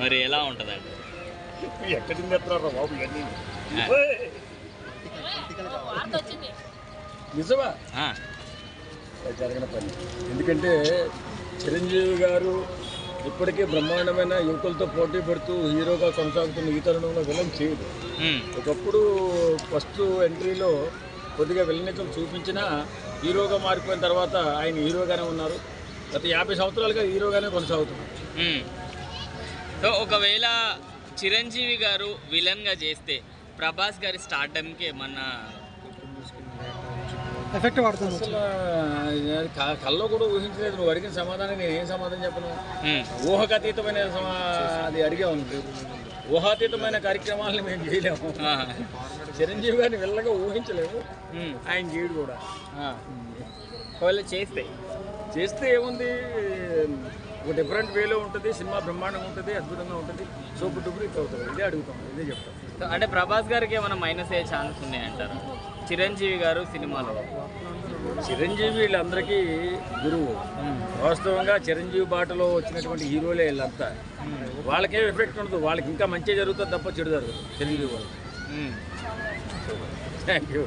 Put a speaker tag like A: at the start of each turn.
A: మరి ఎలా ఉంటుందండి?
B: ఎక్కడి ఎత్తారా బాబు ఇవన్నీ నిజమా జరగని పని. ఎందుకంటే చిరంజీవి గారు ఇప్పటికే బ్రహ్మాండమైన యువకులతో పోటీ పడుతూ హీరోగా కొనసాగుతున్న ఈ తరుణంలో విలన్ చేయదు. ఒకప్పుడు ఫస్ట్ ఎంట్రీలో కొద్దిగా విలనిజం చూపించినా హీరోగా మారిపోయిన తర్వాత ఆయన హీరోగానే ఉన్నారు. గత 50 సంవత్సరాలుగా హీరోగానే కొనసాగుతున్నారు.
A: సో ఒకవేళ చిరంజీవి గారు విలన్గా చేస్తే ప్రభాస్ గారి స్టార్డమ్కి ఏమన్నా
C: ఎఫెక్ట్ పడుతుంది?
B: అసలు కల్లో కూడా ఊహించలేదు. నువ్వు అడిగిన సమాధానం నేను ఏం సమాధానం చెప్పను. ఊహకు అతీతమైన అది అడిగా ఉంది. ఊహాతీతమైన కార్యక్రమాలను మేము చేయలేము. చిరంజీవి గారిని వెళ్ళగా ఊహించలేము. ఆయన చేయడు కూడా.
A: ఒకవేళ
B: చేస్తే ఏముంది, ఒక డిఫరెంట్ వేలో ఉంటుంది. సినిమా బ్రహ్మాండంగా ఉంటుంది, అద్భుతంగా ఉంటుంది, సూపర్ డూపర్ హిట్ అవుతుంది. ఇదే అడుగుతాం, ఇదే చెప్తాం.
A: అంటే ప్రభాస్ గారికి ఏమైనా మైనస్ అయ్యే ఛాన్స్ ఉన్నాయంటారు? చిరంజీవి గారు సినిమాలో
B: చిరంజీవి వీళ్ళందరికీ గురువు. వాస్తవంగా చిరంజీవి బాటలో వచ్చినటువంటి హీరోలే వీళ్ళంతా. వాళ్ళకేం ఎఫెక్ట్ ఉండదు. వాళ్ళకి ఇంకా మంచి జరుగుతుంది తప్ప చెడు జరుగుతుంది చిరంజీవి వాళ్ళు. Thank you.